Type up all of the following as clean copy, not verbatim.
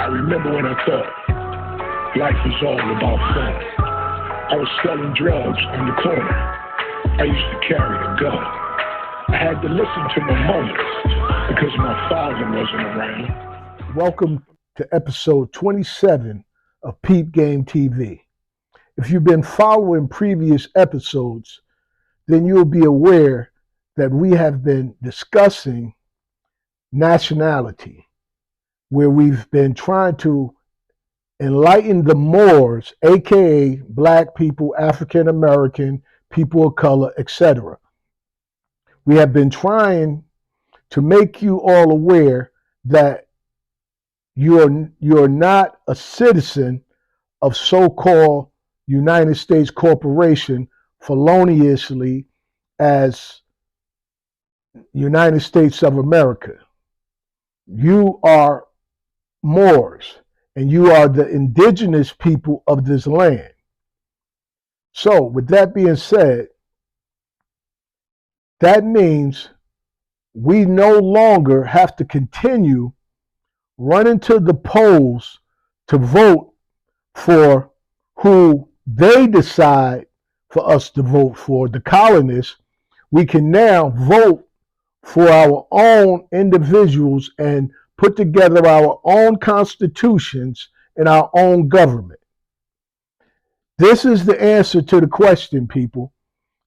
I remember when I thought life was all about fun. I was selling drugs on the corner. I used to carry a gun. I had to listen to my mother because my father wasn't around. Welcome to episode 27 of Peep Game TV. If you've been following previous episodes, then you'll be aware that we have been discussing nationality, where we've been trying to enlighten the Moors, aka Black people, African American, people of color, etc. We have been trying to make you all aware that you're not a citizen of so-called United States corporation feloniously as United States of America. You are Moors, and you are the indigenous people of this land. So, with that being said, that means we no longer have to continue running to the polls to vote for who they decide for us to vote for, the colonists. We can now vote for our own individuals and put together our own constitutions and our own government. This is the answer to the question, people.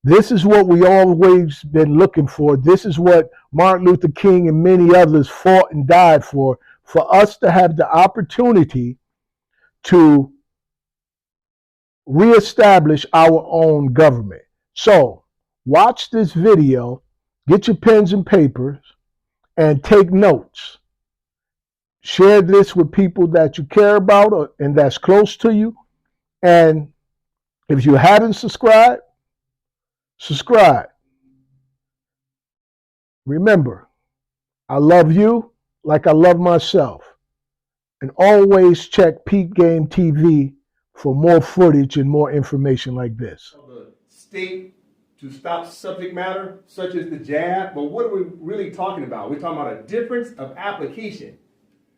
This is what we always been looking for. This is what Martin Luther King and many others fought and died for us to have the opportunity to reestablish our own government. So, watch this video, get your pens and papers, and take notes. Share this with people that you care about and that's close to you. And if you haven't subscribed, subscribe. Remember, I love you like I love myself. And always check Peep Game TV for more footage and more information like this. The state to stop subject matter such as the jab, but what are we really talking about? We're talking about a difference of application.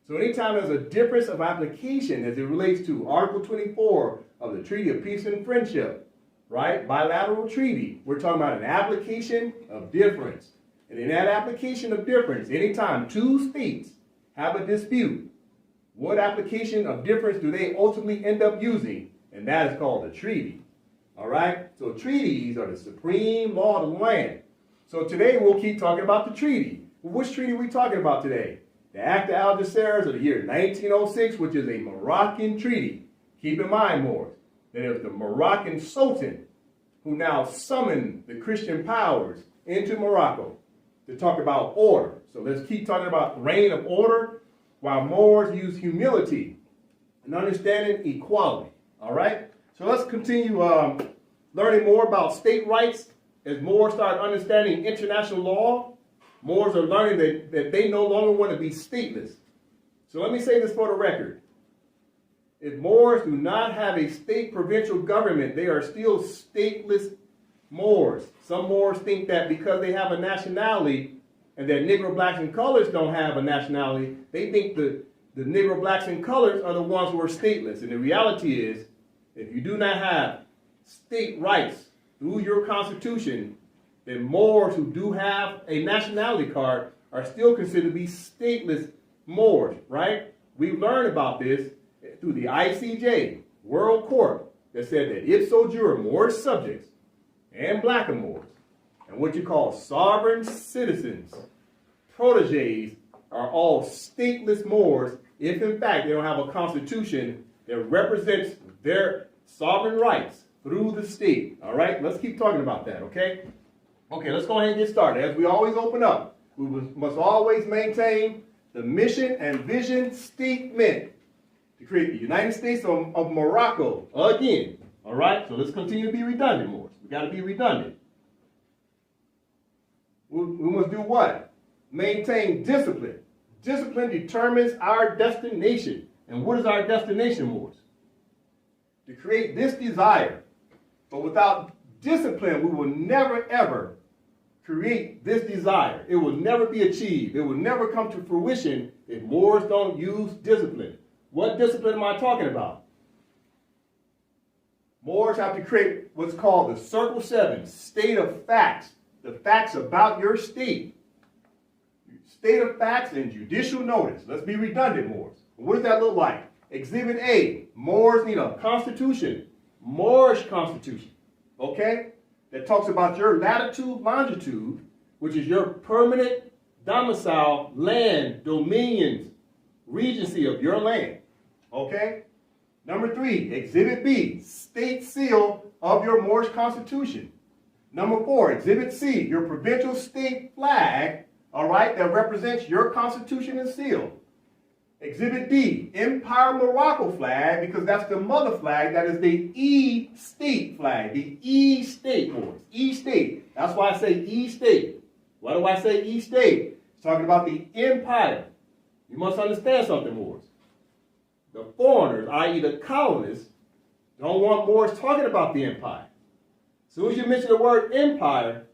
So anytime there's a difference of application as it relates to Article 24 of the Treaty of Peace and Friendship, right? Bilateral treaty, we're talking about an application of difference. And in that application of difference, anytime two states have a dispute, what application of difference do they ultimately end up using? And that is called a treaty. All right? So treaties are the supreme law of the land. So today we'll keep talking about the treaty. Well, which treaty are we talking about today? The Act of Algeciras of the year 1906, which is a Moroccan treaty. Keep in mind, Moors, that it was the Moroccan Sultan who now summoned the Christian powers into Morocco to talk about order. So let's keep talking about reign of order while Moors use humility and understanding equality. All right? So let's continue learning more about state rights as Moors start understanding international law. Moors are learning that they no longer want to be stateless. So let me say this for the record. If Moors do not have a state provincial government, they are still stateless Moors. Some Moors think that because they have a nationality and that Negro, blacks, and colors don't have a nationality, they think the Negro, blacks, and colors are the ones who are stateless. And the reality is, if you do not have state rights through your constitution, then Moors who do have a nationality card are still considered to be stateless Moors, right? We've learned about this through the ICJ, World Court, that said that ipso jure Moorish subjects and blackamoors and what you call sovereign citizens, proteges, are all stateless Moors if in fact they don't have a constitution that represents their sovereign rights through the state. All right, let's keep talking about that, okay? Okay, let's go ahead and get started. As we always open up, we must always maintain the mission and vision statement to create the United States of Morocco again. All right, so let's continue to be redundant, Moors. We got to be redundant. We must do what? Maintain discipline. Discipline determines our destination. And what is our destination, Moors? To create this desire. But without discipline, we will never, ever create this desire. It will never be achieved. It will never come to fruition if Moors don't use discipline. What discipline am I talking about? Moors have to create what's called the Circle 7, state of facts, the facts about your state. State of facts and judicial notice. Let's be redundant, Moors. What does that look like? Exhibit A, Moors need a constitution, Moorish constitution, okay? That talks about your latitude, longitude, which is your permanent domicile, land, dominions, regency of your land, okay? Number 3, Exhibit B, state seal of your Moorish constitution. Number 4, Exhibit C, your provincial state flag, all right, that represents your constitution and seal. Exhibit D, Empire Morocco flag, because that's the mother flag. That is the E state flag, the E state, Moors. E state. That's why I say E state. Why do I say E state? It's talking about the empire. You must understand something, Moors. The foreigners, i.e. the colonists, don't want Moors talking about the empire. As soon as you mention the word empire,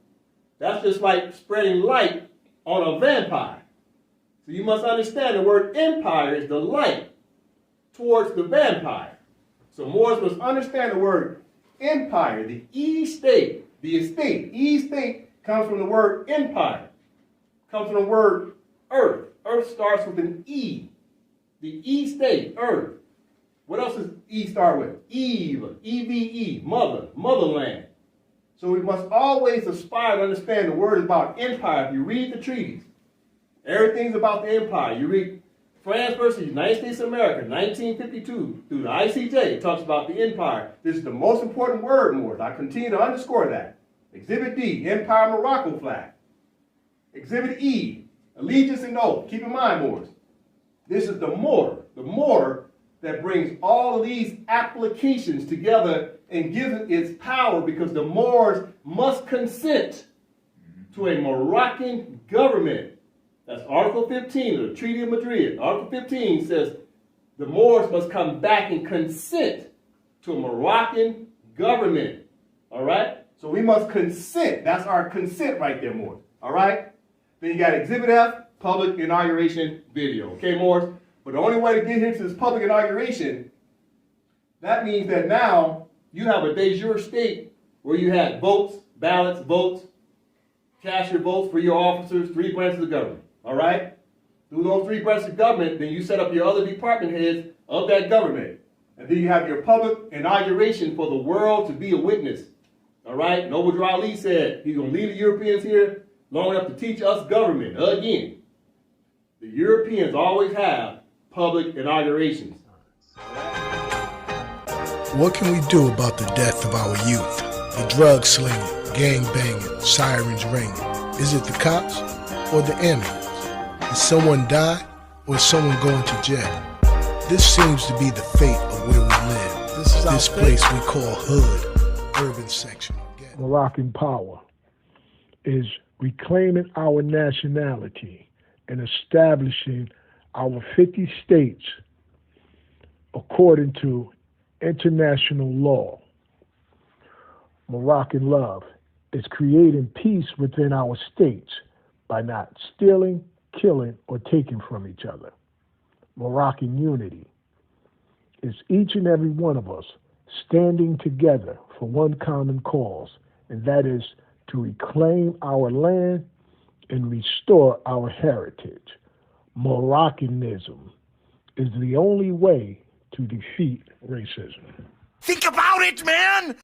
that's just like spreading light on a vampire. So you must understand the word empire is the light towards the vampire. So Moors must understand the word empire, the E state, the estate. E state comes from the word empire, comes from the word earth. Earth starts with an E. The E state, earth. What else does E start with? Eve, E-V-E, mother, motherland. So we must always aspire to understand the word is about empire. If you read the treaties, everything's about the empire. You read France versus United States of America, 1952, through the ICJ, it talks about the empire. This is the most important word, Moors. I continue to underscore that. Exhibit D, Empire Morocco flag. Exhibit E, allegiance and oath. Keep in mind, Moors, this is the mortar that brings all of these applications together and gives it its power, because the Moors must consent to a Moroccan government. That's Article 15 of the Treaty of Madrid. Article 15 says the Moors must come back and consent to a Moroccan government. All right? So we must consent. That's our consent right there, Moors. All right? Then you got Exhibit F, public inauguration video. Okay, Moors? But the only way to get here to this public inauguration, that means that now you have a de jure state where you had votes, ballots, votes, cast your votes for your officers, 3 branches of government. All right? Through those 3 branches of government, then you set up your other department heads of that government. And then you have your public inauguration for the world to be a witness. All right? Noble Drew Ali said he's going to leave the Europeans here long enough to teach us government again. The Europeans always have public inaugurations. What can we do about the death of our youth? The drug slinging, gang banging, sirens ringing. Is it the cops or the ambulance? Did someone die or is someone going to jail? This seems to be the fate of where we live. This place we call hood, urban section. Moroccan power is reclaiming our nationality and establishing our 50 states according to international law. Moroccan love is creating peace within our states by not stealing, killing, or taking from each other. Moroccan unity is each and every one of us standing together for one common cause, and that is to reclaim our land and restore our heritage. Moroccanism is the only way to defeat racism. Think about it, man!